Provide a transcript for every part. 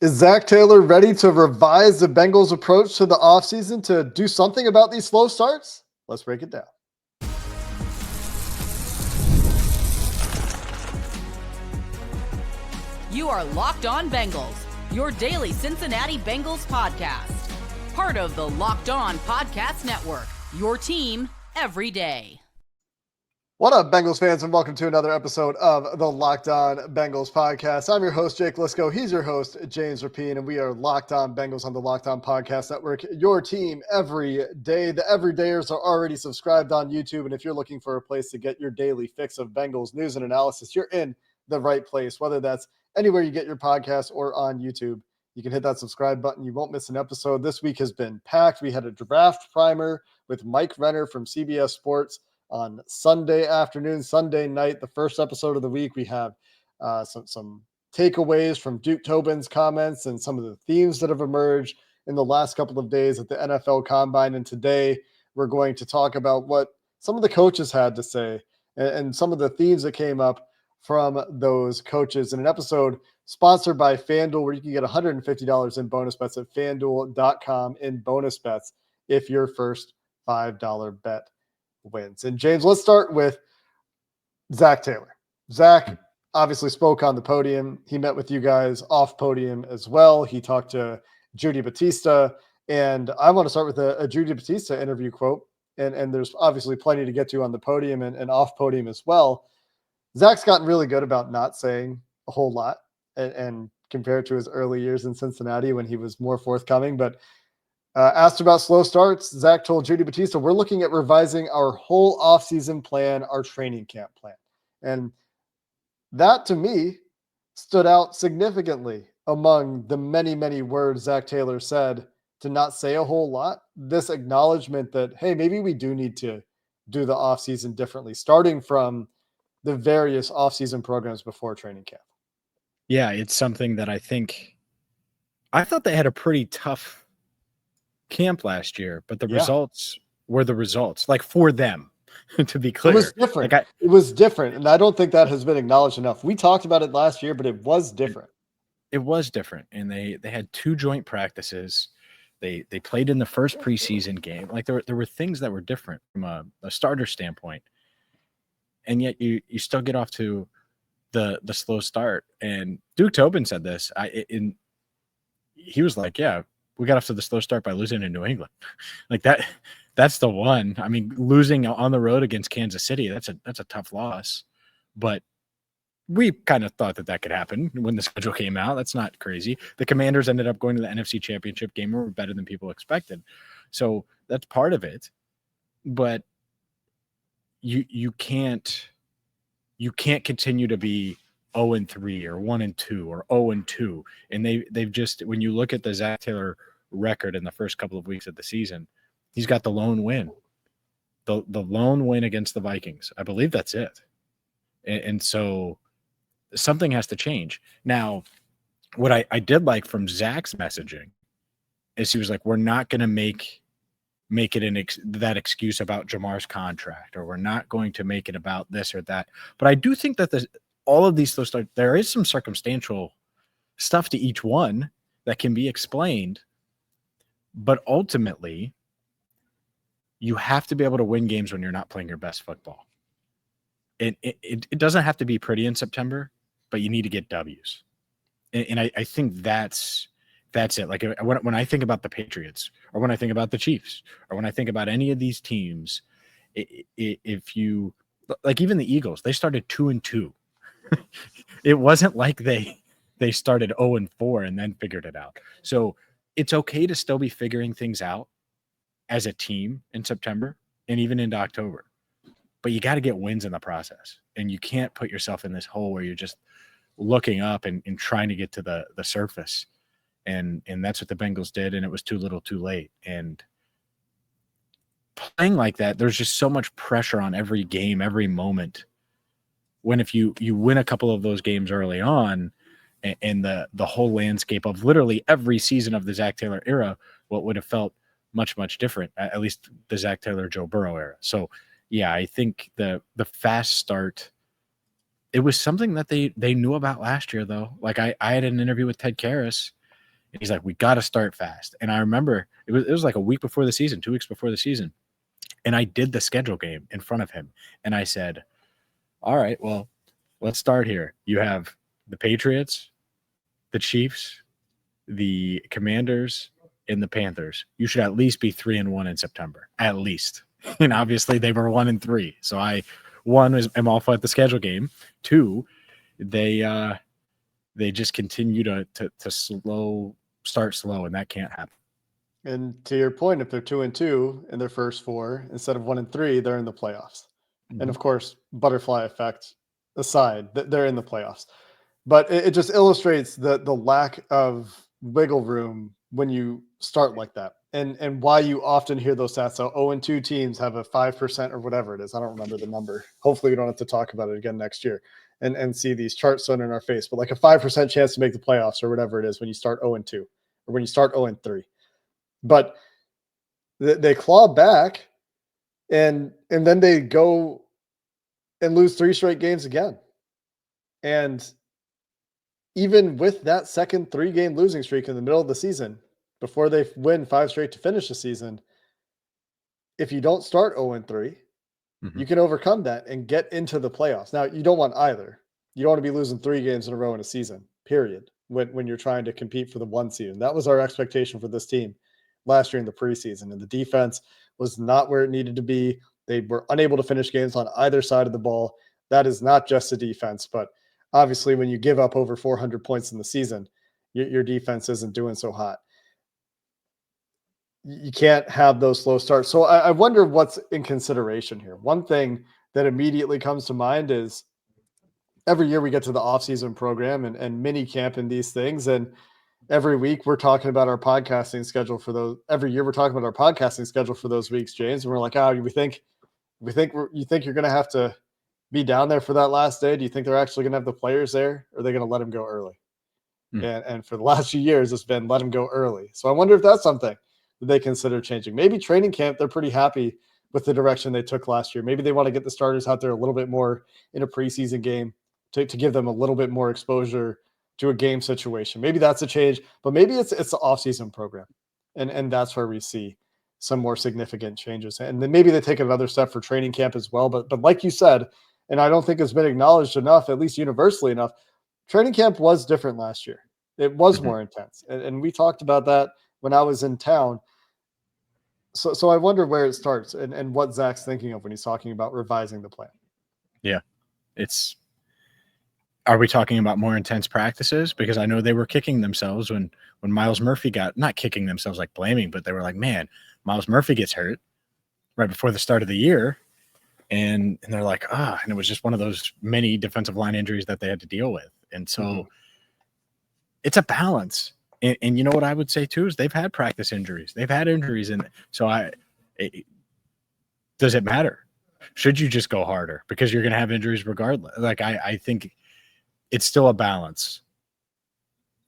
Is Zac Taylor ready to revise the Bengals' approach to the offseason to do something about these slow starts? Let's break it down. You are Locked On Bengals, your daily Cincinnati Bengals podcast. Part of the Locked On Podcast Network, your team every day. What up, Bengals fans, and welcome to another episode of the Locked On Bengals podcast. I'm your host, Jake Lisco. He's your host, James Rapien, and we are Locked On Bengals on the Locked On Podcast Network, your team every day. The everydayers are already subscribed on YouTube, and if you're looking for a place to get your daily fix of Bengals news and analysis, you're in the right place, whether that's anywhere you get your podcast or on YouTube. You can hit that subscribe button. You won't miss an episode. This week has been packed. We had a draft primer with Mike Renner from CBS Sports on Sunday afternoon, Sunday night, the first episode of the week. We have some takeaways from Duke Tobin's comments and some of the themes that have emerged in the last couple of days at the NFL Combine. And today we're going to talk about what some of the coaches had to say and some of the themes that came up from those coaches in an episode sponsored by FanDuel, where you can get $150 in bonus bets at FanDuel.com in bonus bets if your first $5 bet wins. And James, let's start with Zac Taylor. Zac obviously spoke on the podium. He met with you guys off podium as well. He talked to Judy Batista, and I want to start with a Judy Batista interview quote. And there's obviously plenty to get to on the podium and off podium as well. Zac's gotten really good about not saying a whole lot and compared to his early years in Cincinnati when he was more forthcoming. But asked about slow starts, Zac told Judy Batista, we're looking at revising our whole offseason plan, our training camp plan. And that, to me, stood out significantly among the many, many words Zac Taylor said to not say a whole lot. This acknowledgement that, hey, maybe we do need to do the offseason differently, starting from the various offseason programs before training camp. Yeah, it's something that I thought they had a pretty tough camp last year, but the results were the results, like for them, to be clear. It was different. It was different, and I don't think that has been acknowledged enough. We talked about it last year, but it was different. It was different, and they had two joint practices. They played in the first preseason game. Like there were things that were different from a starter standpoint. And yet you still get off to the slow start. And Duke Tobin said this. He was like, yeah, we got off to the slow start by losing in New England. Like that's the one. I mean, losing on the road against Kansas City, that's a tough loss. But we kind of thought that could happen when the schedule came out. That's not crazy. The Commanders ended up going to the NFC Championship game and were better than people expected. So that's part of it. But you can't continue to be 0-3 or 1-2 or 0-2. And they've just, when you look at the Zac Taylor record in the first couple of weeks of the season, he's got the lone win. The lone win against the Vikings. I believe that's it. And so something has to change. Now, what I did like from Zac's messaging is he was like, we're not going to make it that excuse about Jamar's contract, or we're not going to make it about this or that. But I do think that all of these, there is some circumstantial stuff to each one that can be explained. But ultimately, you have to be able to win games when you're not playing your best football. It doesn't have to be pretty in September, but you need to get W's. And I think that's it. Like when I think about the Patriots, or when I think about the Chiefs, or when I think about any of these teams, if you like, even the Eagles, they started 2-2. It wasn't like they started 0-4 and then figured it out. So it's okay to still be figuring things out as a team in September and even into October, but you got to get wins in the process, and you can't put yourself in this hole where you're just looking up and trying to get to the surface. And that's what the Bengals did, and it was too little too late. And playing like that, there's just so much pressure on every game, every moment. When if you win a couple of those games early on, and the whole landscape of literally every season of the Zac Taylor era, what would have felt much, much different, at least the Zac Taylor, Joe Burrow era. So, yeah, I think the fast start, it was something that they knew about last year, though. Like I had an interview with Ted Karras, And he's like, we got to start fast. And I remember it was like a week before the season, 2 weeks before the season. And I did the schedule game in front of him. And I said, all right, well, let's start here. You have the Patriots, the Chiefs, the Commanders, and the Panthers. You should at least be 3-1 in September, at least. And obviously they were 1-3. So am off at the schedule game. 2, they just continue to start slow, and that can't happen. And to your point, if they're 2-2 in their first 4 instead of 1-3, they're in the playoffs. Mm-hmm. And of course, butterfly effect aside, they're in the playoffs. But it just illustrates the lack of wiggle room when you start like that, and why you often hear those stats. So 0-2 teams have a 5% or whatever it is. I don't remember the number. Hopefully we don't have to talk about it again next year and see these charts thrown in our face. But like a 5% chance to make the playoffs or whatever it is when you start 0-2 or when you start 0-3. But they claw back, and then they go and lose 3 straight games again. And even with that second 3-game losing streak in the middle of the season, before they win 5 straight to finish the season, if you don't start 0-3, you can overcome that and get into the playoffs. Now, you don't want either. You don't want to be losing 3 games in a row in a season, period, when you're trying to compete for the 1 seed. And that was our expectation for this team last year in the preseason. And the defense was not where it needed to be. They were unable to finish games on either side of the ball. That is not just the defense, but obviously when you give up over 400 points in the season, your defense isn't doing so hot. You can't have those slow starts. So I wonder what's in consideration here. One thing that immediately comes to mind is every year we get to the offseason program and mini camp and these things. And every week we're talking about our podcasting schedule for those. Every year we're talking about our podcasting schedule for those weeks, James. And we're like, you think you're going to have to be down there for that last day? Do you think they're actually going to have the players there, or are they going to let them go early? And for the last few years, it's been let them go early. So I wonder if that's something that they consider changing. Maybe training camp, they're pretty happy with the direction they took last year. Maybe they want to get the starters out there a little bit more in a preseason game to give them a little bit more exposure to a game situation. Maybe that's a change, but maybe it's the offseason program. And that's where we see some more significant changes. And then maybe they take another step for training camp as well. But like you said, and I don't think it's been acknowledged enough, at least universally enough, training camp was different last year. It was more intense. And we talked about that when I was in town. So I wonder where it starts and what Zach's thinking of when he's talking about revising the plan. Yeah. Are we talking about more intense practices? Because I know they were kicking themselves when Myles Murphy not kicking themselves like blaming, but they were like, man, Myles Murphy gets hurt right before the start of the year. And they're like, and it was just one of those many defensive line injuries that they had to deal with. And so it's a balance. And you know what I would say too is they've had practice injuries. They've had injuries. And so does it matter? Should you just go harder because you're going to have injuries regardless? Like I think it's still a balance,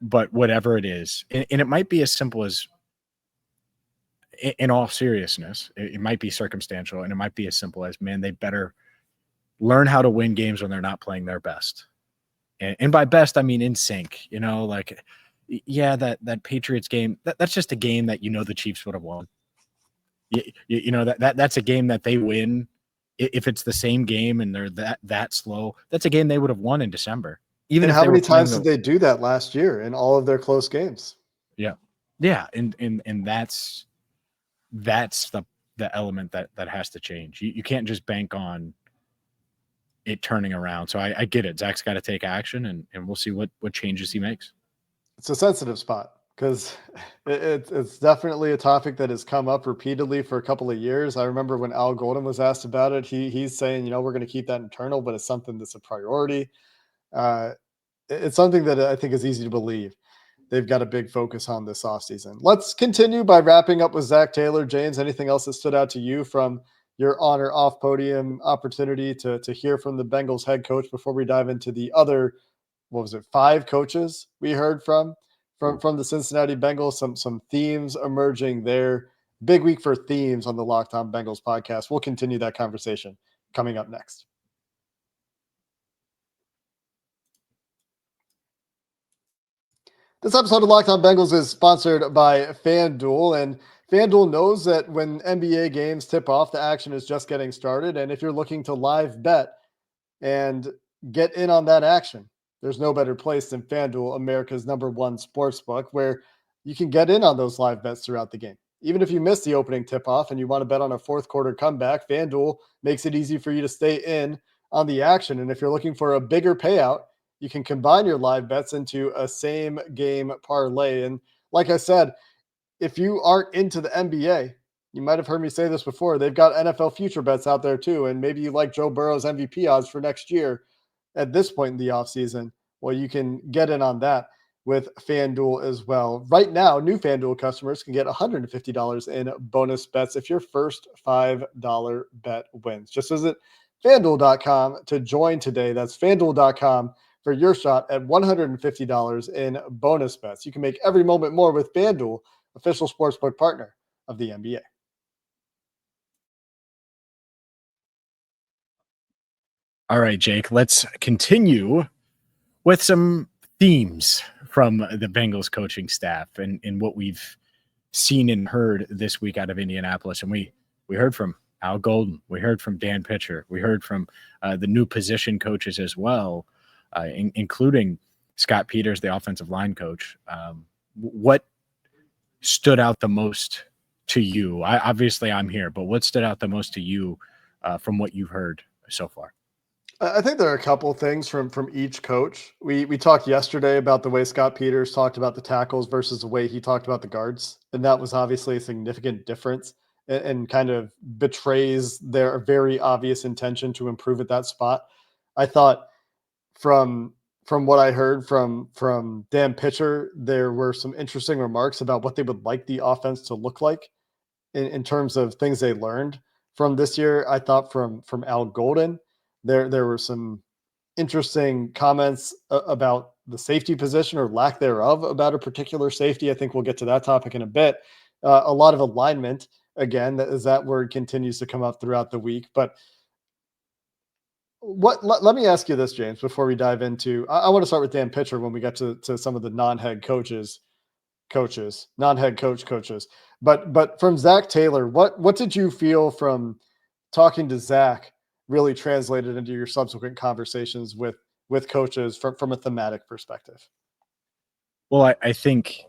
but whatever it is, and it might be as simple as, in all seriousness, it might be circumstantial, and it might be as simple as, man, they better learn how to win games when they're not playing their best. And by best, I mean in sync, like, yeah, that Patriots game, that's just a game that, the Chiefs would have won. That's a game that they win. If it's the same game and they're that slow, that's a game they would have won in December. Even and how many times did they do that last year in all of their close games? Yeah. Yeah. And that's the element that has to change. You can't just bank on it turning around. So I get it. Zach's got to take action, and we'll see what changes he makes. It's a sensitive spot because it's definitely a topic that has come up repeatedly for a couple of years. I remember when Al Golden was asked about it, he's saying, we're going to keep that internal, but it's something that's a priority. It's something that I think is easy to believe. They've got a big focus on this offseason. Let's continue by wrapping up with Zac Taylor. James, anything else that stood out to you from your on or off podium opportunity to hear from the Bengals head coach before we dive into the other, 5 coaches we heard from the Cincinnati Bengals, some themes emerging there. Big week for themes on the Locked On Bengals podcast. We'll continue that conversation coming up next. This episode of Locked On Bengals is sponsored by FanDuel, and FanDuel knows that when NBA games tip off, the action is just getting started. And if you're looking to live bet and get in on that action, there's no better place than FanDuel, America's #1 sportsbook, where you can get in on those live bets throughout the game. Even if you miss the opening tip off and you want to bet on a fourth quarter comeback, FanDuel makes it easy for you to stay in on the action. And if you're looking for a bigger payout, you can combine your live bets into a same game parlay. And like I said, if you aren't into the NBA, you might have heard me say this before, they've got NFL future bets out there too. And maybe you like Joe Burrow's MVP odds for next year at this point in the offseason. Well, you can get in on that with FanDuel as well. Right now, new FanDuel customers can get $150 in bonus bets if your first $5 bet wins. Just visit FanDuel.com to join today. That's FanDuel.com for your shot at $150 in bonus bets. You can make every moment more with FanDuel, official sportsbook partner of the NBA. All right, Jake, let's continue with some themes from the Bengals coaching staff and what we've seen and heard this week out of Indianapolis. And we heard from Al Golden. We heard from Dan Pitcher. We heard from the new position coaches as well, including Scott Peters, the offensive line coach. What stood out the most to you? Obviously, I'm here, but what stood out the most to you from what you've heard so far? I think there are a couple of things from each coach. We talked yesterday about the way Scott Peters talked about the tackles versus the way he talked about the guards. And that was obviously a significant difference and kind of betrays their very obvious intention to improve at that spot. I thought from what I heard from Dan Pitcher, there were some interesting remarks about what they would like the offense to look like in terms of things they learned from this year. I thought from Al Golden, there were some interesting comments about the safety position or lack thereof about a particular safety. I think we'll get to that topic in a bit. A lot of alignment, again, that word continues to come up throughout the week. But let me ask you this, James, before we dive into, I want to start with Dan Pitcher when we get to some of the non-head coaches, non-head coaches. But from Zac Taylor, what did you feel from talking to Zac really translated into your subsequent conversations with coaches from a thematic perspective? Well, I think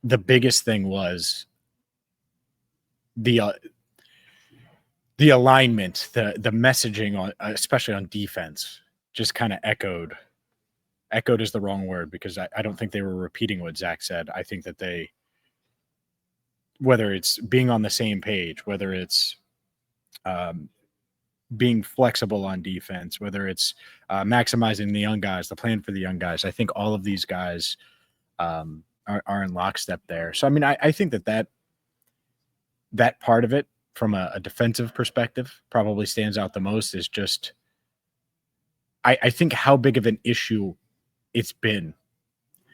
the biggest thing was the alignment, the messaging on, especially on defense, just kind of echoed is the wrong word, because I don't think they were repeating what Zac said. I think that whether it's being on the same page, whether it's being flexible on defense, whether it's maximizing the young guys, the plan for the young guys, I think all of these guys are in lockstep there. So, I mean, I think that part of it from a defensive perspective probably stands out the most, is just, I think how big of an issue it's been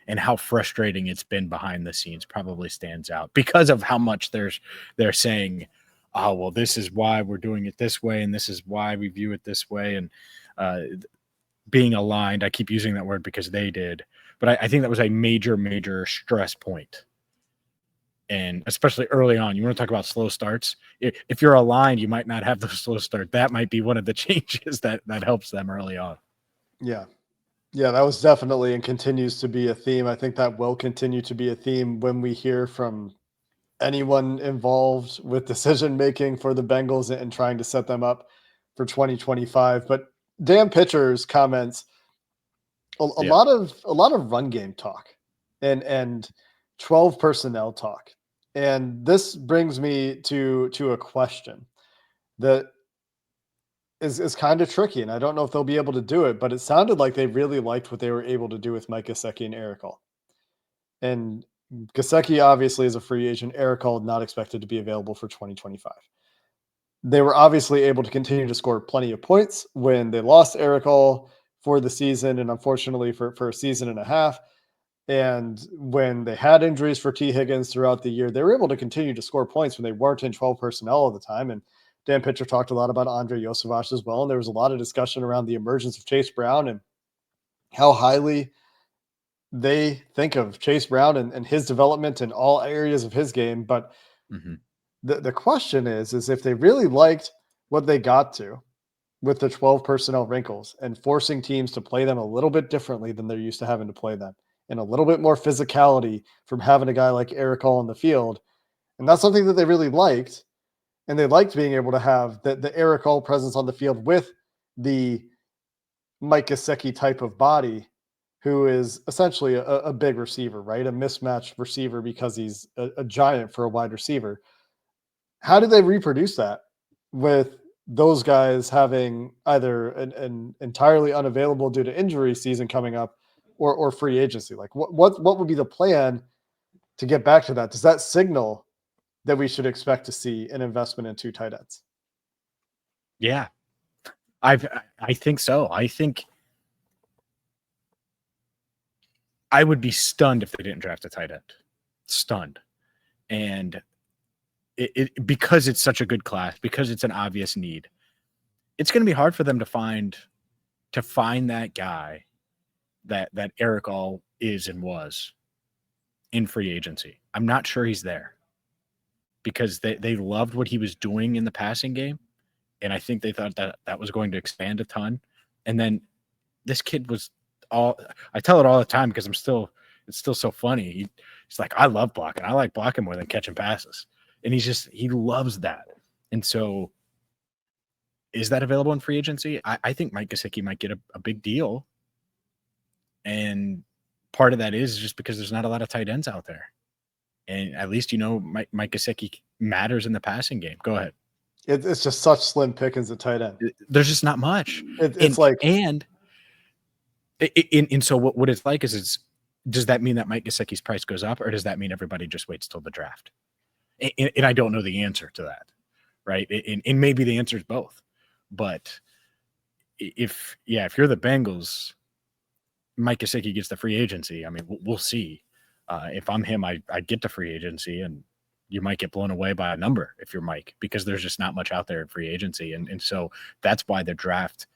and how frustrating it's been behind the scenes probably stands out, because of how much they're saying, oh, well, this is why we're doing it this way, and this is why we view it this way. And being aligned, I keep using that word because they did, but I think that was a major stress point. And especially early on, you want to talk about slow starts. If you're aligned, you might not have those slow start. That might be one of the changes that helps them early on. Yeah, that was definitely and continues to be a theme. I think that will continue to be a theme when we hear from anyone involved with decision making for the Bengals and trying to set them up for 2025. But Dan Pitcher's comments, a lot of run game talk and 12 personnel talk. And this brings me to a question that is kind of tricky, and I don't know if they'll be able to do it, but it sounded like they really liked what they were able to do with Mike Gesicki and Eric Hall. And Gesicki obviously is a free agent. Eric Hall not expected to be available for 2025. They were obviously able to continue to score plenty of points when they lost Eric Hall for the season, and unfortunately for a season and a half. And when they had injuries for T. Higgins throughout the year, they were able to continue to score points when they weren't in 12 personnel all the time. And Dan Pitcher talked a lot about Andre Yosevich as well. And there was a lot of discussion around the emergence of Chase Brown and how highly they think of Chase Brown and his development in all areas of his game. But the question is if they really liked what they got to with the 12 personnel wrinkles and forcing teams to play them a little bit differently than they're used to having to play them, and a little bit more physicality from having a guy like Eric Hall in the field. And that's something that they really liked. And they liked being able to have the Eric Hall presence on the field with the Mike Gesicki type of body, who is essentially a big receiver, right? A mismatched receiver because he's a giant for a wide receiver. How do they reproduce that with those guys having either an entirely unavailable due to injury season coming up or free agency? Like what would be the plan to get back to that? Does that signal that we should expect to see an investment in 2 tight ends? Yeah, I think so. I think I would be stunned if they didn't draft a tight end. Stunned. And because it's such a good class, because it's an obvious need, it's going to be hard for them to find that guy that Eric All is and was in free agency. I'm not sure he's there because they loved what he was doing in the passing game. And I think they thought that was going to expand a ton. And then this kid was I tell it all the time because it's still so funny. He's like, I love blocking. I like blocking more than catching passes. And he loves that. And so is that available in free agency? I think Mike Gesicki might get a big deal. And part of that is just because there's not a lot of tight ends out there. And at least, Mike Gesicki matters in the passing game. Go ahead. It's just such slim pickings at tight end. There's just not much. So what it's like is does that mean that Mike Gesicki's price goes up, or does that mean everybody just waits till the draft? And I don't know the answer to that, right? And maybe the answer is both. But if you're the Bengals, Mike Gesicki gets the free agency. I mean, we'll see. If I'm him, I'd get the free agency, and you might get blown away by a number if you're Mike, because there's just not much out there in free agency. And so that's why the draft,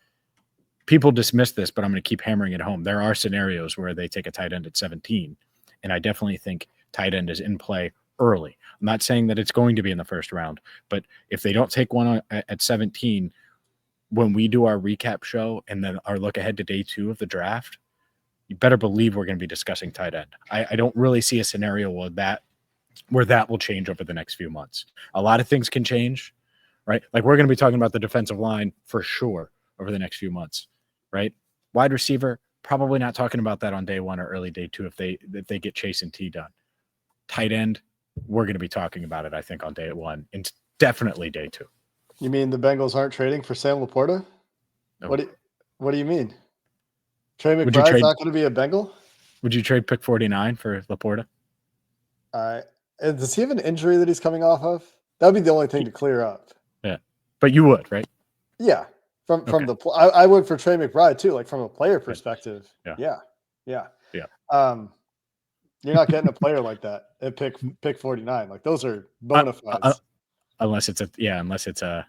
people dismiss this, but I'm going to keep hammering it home. There are scenarios where they take a tight end at 17, and I definitely think tight end is in play early. I'm not saying that it's going to be in the first round, but if they don't take one at 17, when we do our recap show and then our look ahead to day 2 of the draft, you better believe we're going to be discussing tight end. I don't really see a scenario where that will change over the next few months. A lot of things can change, right? Like we're going to be talking about the defensive line for sure over the next few months, right? Wide receiver, probably not talking about that on day 1 or early day 2 if they get Chase and T done. Tight end, we're going to be talking about it, I think, on day 1 and definitely day 2. You mean the Bengals aren't trading for Sam Laporta? No. What do you mean? Trey McBride's not going to be a Bengal? Would you trade pick 49 for Laporta? Does he have an injury that he's coming off of? That would be the only thing to clear up. Yeah, but you would, right? Yeah, I would for Trey McBride too. Like from a player perspective. Yeah. You're not getting a player like that at pick 49. Like those are bona fides. Unless it's a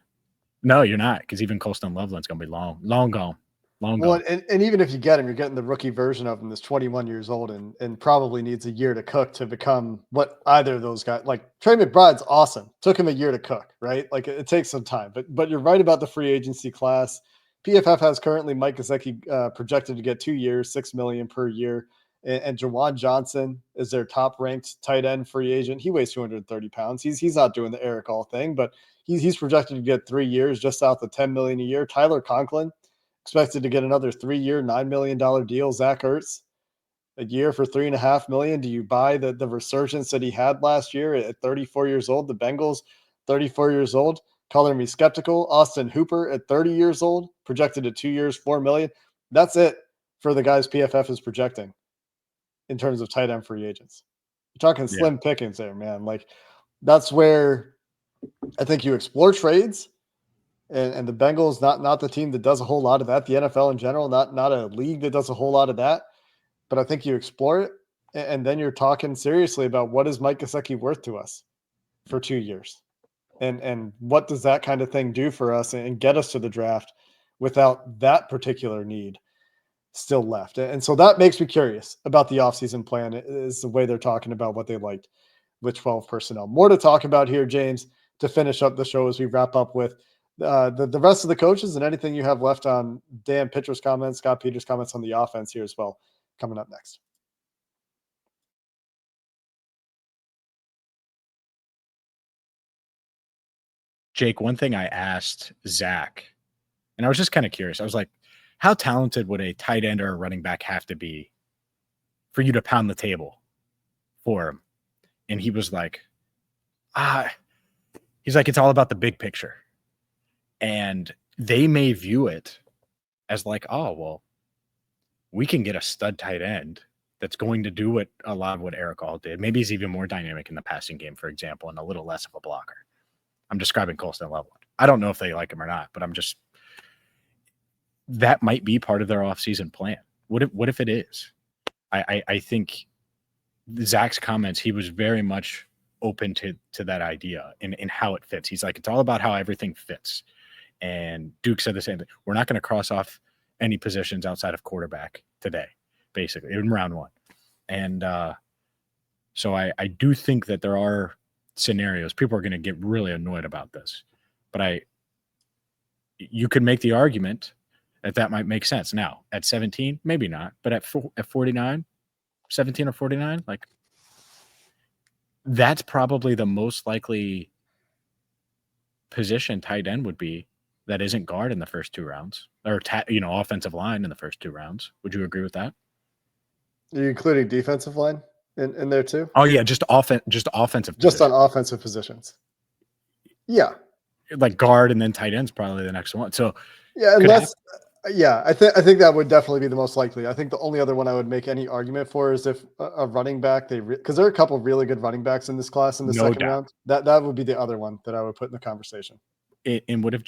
no, you're not, because even Colston Loveland's going to be long gone. Well, and even if you get him, you're getting the rookie version of him that's 21 years old and probably needs a year to cook to become what either of those guys. Like Trey McBride's awesome. Took him a year to cook, right? Like it takes some time. But you're right about the free agency class. PFF has currently Mike Gesicki projected to get 2 years, $6 million per year. And Jawan Johnson is their top ranked tight end free agent. He weighs 230 pounds. He's not doing the Eric Hall thing, but he's projected to get 3 years, just south of $10 million a year. Tyler Conklin expected to get another 3-year, $9 million deal. Zach Ertz, a year for $3.5 million. Do you buy the resurgence that he had last year at 34 years old? The Bengals, 34 years old, color me skeptical. Austin Hooper at 30 years old, projected to 2 years, $4 million. That's it for the guys PFF is projecting in terms of tight end free agents. You're talking slim pickings there, man. Like that's where I think you explore trades. And the Bengals, not the team that does a whole lot of that. The NFL in general, not a league that does a whole lot of that. But I think you explore it, and then you're talking seriously about what is Mike Gesicki worth to us for 2 years, and what does that kind of thing do for us and get us to the draft without that particular need. still left. And so that makes me curious about the offseason plan is the way they're talking about what they liked with 12 personnel. More to talk about here, James, to finish up the show as we wrap up with the rest of the coaches and anything you have left on Dan Pitcher's comments, Scott Peters' comments on the offense here as well, coming up next. Jake, one thing I asked Zach, and I was just kind of curious. I was like, how talented would a tight end or a running back have to be for you to pound the table for him? And he was like, he's like, it's all about the big picture. And they may view it as like, oh, well, we can get a stud tight end that's going to do a lot of what Eric All did. Maybe he's even more dynamic in the passing game, for example, and a little less of a blocker. I'm describing Colston Level. I don't know if they like him or not, but that might be part of their offseason plan. What if it is? I think Zach's comments, he was very much open to that idea and how it fits. He's like, it's all about how everything fits. And Duke said the same thing. We're not going to cross off any positions outside of quarterback today, basically, in round one. And so I do think that there are scenarios. People are going to get really annoyed about this. But you could make the argument that might make sense. Now, at 17, maybe not. But at 49, 17 or 49, like, that's probably the most likely position tight end would be that isn't guard in the first 2 rounds, or offensive line in the first 2 rounds. Would you agree with that? Are you including defensive line in there too? Oh yeah, just offensive. Just on offensive positions. Yeah, like guard and then tight end's probably the next one. So yeah, unless I think that would definitely be the most likely. I think the only other one I would make any argument for is if a running back because there are a couple of really good running backs in this class in the second round. That would be the other one that I would put in the conversation. And what if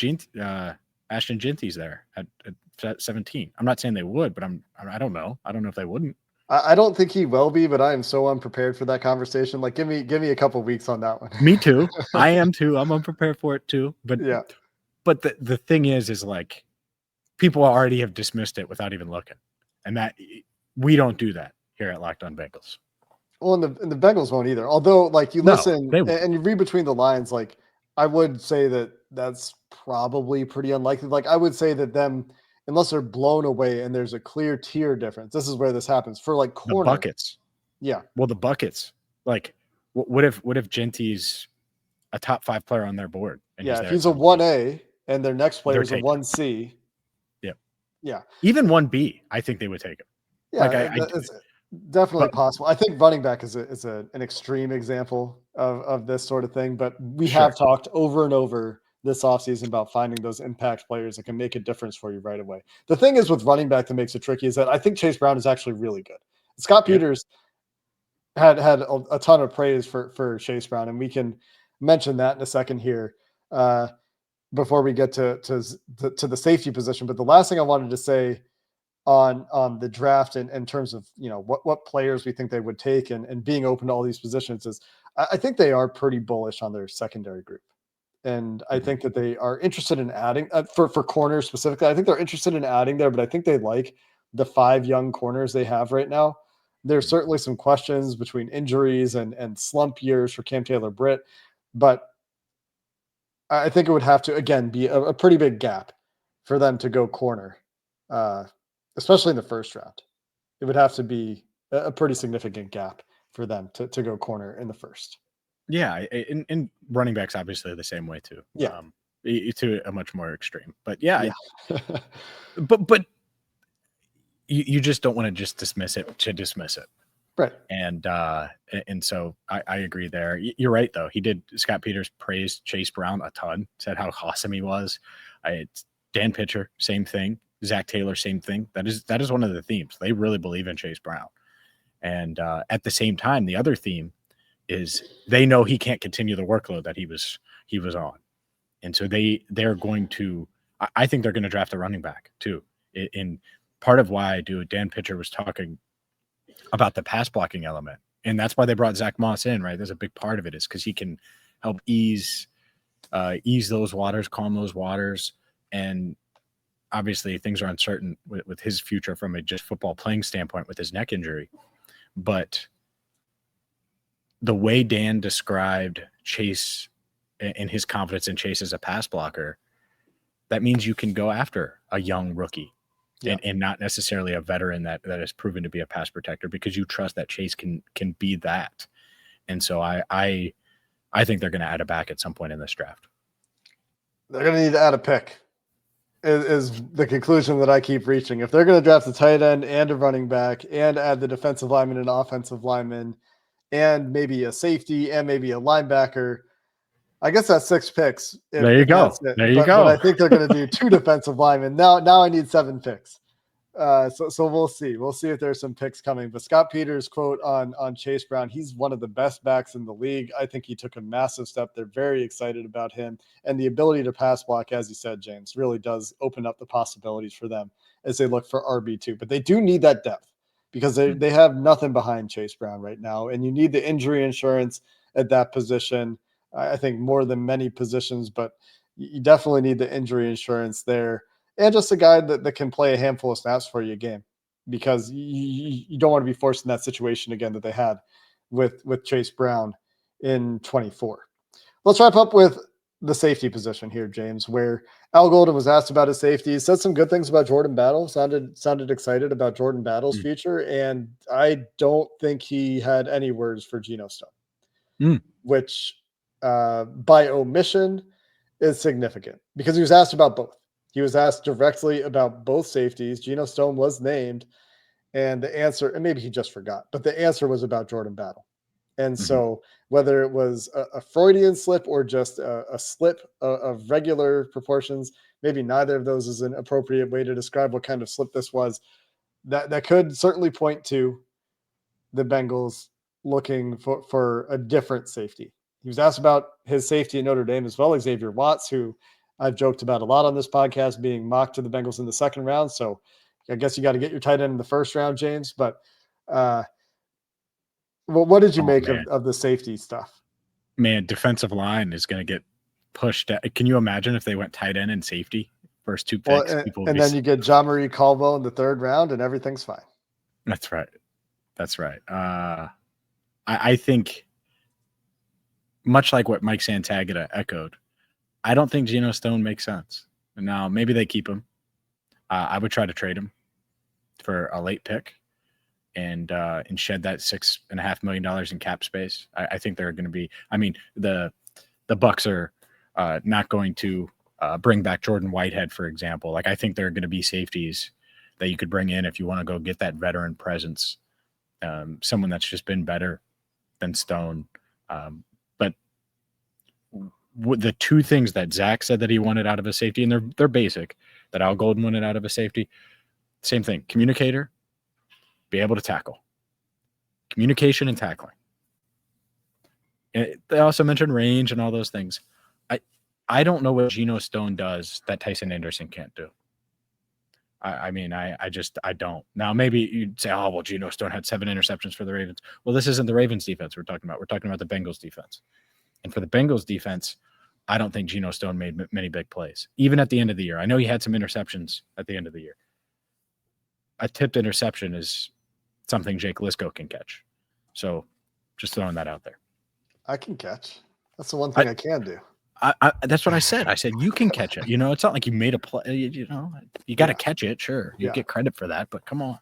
Ashton Jinty's there at 17? I'm not saying they would, but I don't know. I don't know if they wouldn't. I don't think he will be, but I am so unprepared for that conversation. Like, give me a couple weeks on that one. Me too. I am too. I'm unprepared for it too. But yeah. But the thing is like, people already have dismissed it without even looking, and that we don't do that here at Locked On Bengals. Well, and the Bengals won't either. Although, like, you listen and you read between the lines, like, I would say that that's probably pretty unlikely. Like, I would say that them, unless they're blown away and there's a clear tier difference, this is where this happens for like corner. The buckets. Yeah. Well, the buckets. Like, what if Genty's a top 5 player on their board? And if he's a 1A and their next player is a 1C. Yep. Yeah. Even 1B, I think they would take him. Yeah, it's definitely possible. I think running back is an extreme example of this sort of thing, but we have talked over and over this offseason about finding those impact players that can make a difference for you right away. The thing is with running back that makes it tricky is that I think Chase Brown is actually really good. Scott Peters had a ton of praise for Chase Brown, and we can mention that in a second here before we get to the safety position. But the last thing I wanted to say on the draft in terms of, what players we think they would take and being open to all these positions is I think they are pretty bullish on their secondary group. And I think that they are interested in adding for corners specifically. I think they're interested in adding there, but I think they like the 5 young corners they have right now. There's certainly some questions between injuries and slump years for Cam Taylor-Britt, but I think it would have to, again, be a pretty big gap for them to go corner, especially in the first round. It would have to be a pretty significant gap for them to go corner in the first. Yeah, and running backs obviously the same way too. Yeah, to a much more extreme. But but you just don't want to just dismiss it to dismiss it, right? And so I agree there. You're right though. Scott Peters praised Chase Brown a ton. Said how awesome he was. Dan Pitcher, same thing. Zac Taylor, same thing. That is one of the themes. They really believe in Chase Brown, and at the same time, the other theme is they know he can't continue the workload that he was on. And so they're going to, I think they're going to draft a running back too. In part of why I do, Dan Pitcher was talking about the pass blocking element. And that's why they brought Zach Moss in, right? There's a big part of it is because he can help ease those waters, calm those waters. And obviously things are uncertain with his future from a just football playing standpoint with his neck injury. But the way Dan described Chase and his confidence in Chase as a pass blocker, that means you can go after a young rookie and not necessarily a veteran that has proven to be a pass protector, because you trust that Chase can be that. And so I think they're going to add a back at some point in this draft. They're going to need to add a pick is the conclusion that I keep reaching. If they're going to draft a tight end and a running back and add the defensive lineman and offensive lineman and maybe a safety and maybe a linebacker, I guess that's 6 picks. There you go. But I think they're going to do 2 defensive linemen. Now I need 7 picks. So we'll see. We'll see if there's some picks coming. But Scott Peters' quote on Chase Brown, he's one of the best backs in the league. I think he took a massive step. They're very excited about him. And the ability to pass block, as you said, James, really does open up the possibilities for them as they look for RB2. But they do need that depth because they have nothing behind Chase Brown right now. And you need the injury insurance at that position. I think more than many positions, but you definitely need the injury insurance there. And just a guy that can play a handful of snaps for you a game, because you don't want to be forced in that situation again that they had with Chase Brown in 24. Let's wrap up with the safety position here, James, where Al Golden was asked about his safety. He said some good things about Jordan Battle, sounded excited about Jordan Battle's future, and I don't think he had any words for Geno Stone, which by omission is significant because he was asked about both. He was asked directly about both safeties. Geno Stone was named, and the answer, and maybe he just forgot, but the answer was about Jordan Battle. And so whether it was a Freudian slip or just a slip of regular proportions, maybe neither of those is an appropriate way to describe what kind of slip this was. That could certainly point to the Bengals looking for a different safety. He was asked about his safety at Notre Dame as well, Xavier Watts, who I've joked about a lot on this podcast, being mocked to the Bengals in the second round. So I guess you got to get your tight end in the first round, James. But what did you make of the safety stuff? Man, defensive line is going to get pushed. Can you imagine if they went tight end and safety first 2 picks? Well, and then you get Jean-Marie Caldwell in the third round, and everything's fine. That's right. I think, much like what Mike Santagata echoed, I don't think Geno Stone makes sense. Now, maybe they keep him. I would try to trade him for a late pick and shed that $6.5 million in cap space. I think they're going to be. I mean, the Bucks are not going to bring back Jordan Whitehead, for example. Like, I think there are going to be safeties that you could bring in if you want to go get that veteran presence, someone that's just been better than Stone. But the 2 things that Zach said that he wanted out of a safety, and they're basic, that Al Golden wanted out of a safety, same thing: communicator, be able to tackle, communication and tackling. And they also mentioned range and all those things. I don't know what Geno Stone does that Tyson Anderson can't do. I don't. Now, maybe you'd say, oh, well, Geno Stone had 7 interceptions for the Ravens. Well, this isn't the Ravens defense we're talking about. We're talking about the Bengals defense. And for the Bengals defense, I don't think Geno Stone made many big plays, even at the end of the year. I know he had some interceptions at the end of the year. A tipped interception is something Jake Lisco can catch. So just throwing that out there. I can catch. That's the one thing I can do. That's what I said. I said, you can catch it. It's not like you made a play. You got to catch it. Sure. You get credit for that, but come on.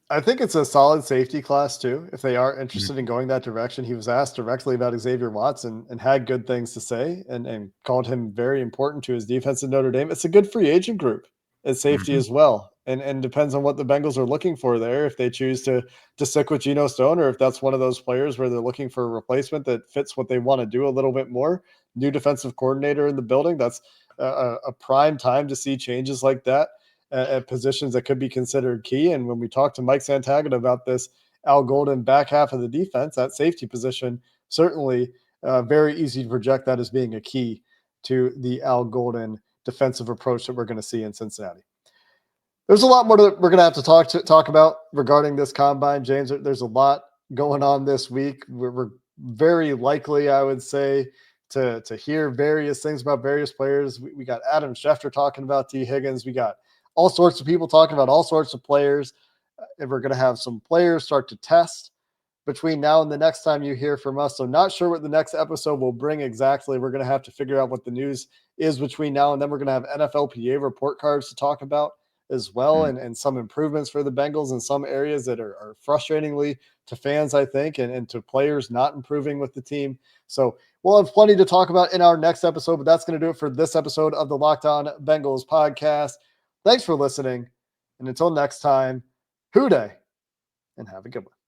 I think it's a solid safety class too. If they are interested in going that direction, he was asked directly about Xavier Watts and had good things to say and called him very important to his defense at Notre Dame. It's a good free agent group at safety as well. And depends on what the Bengals are looking for there. If they choose to stick with Geno Stone, or if that's one of those players where they're looking for a replacement that fits what they want to do a little bit more. New defensive coordinator in the building. That's a prime time to see changes like that at positions that could be considered key. And when we talked to Mike Santagata about this, Al Golden back half of the defense, that safety position, certainly very easy to project that as being a key to the Al Golden defensive approach that we're going to see in Cincinnati. There's a lot more that we're going to have to talk about regarding this combine, James. There's a lot going on this week. We're very likely, I would say, to hear various things about various players. We got Adam Schefter talking about T. Higgins. We got all sorts of people talking about all sorts of players. And we're going to have some players start to test between now and the next time you hear from us. So not sure what the next episode will bring exactly. We're going to have to figure out what the news is between now and then. We're going to have NFLPA report cards to talk about as well, and some improvements for the Bengals in some areas that are frustratingly to fans, I think, and to players not improving with the team. So we'll have plenty to talk about in our next episode, but that's going to do it for this episode of the Locked On Bengals podcast. Thanks for listening. And until next time, Hoo day, and have a good one.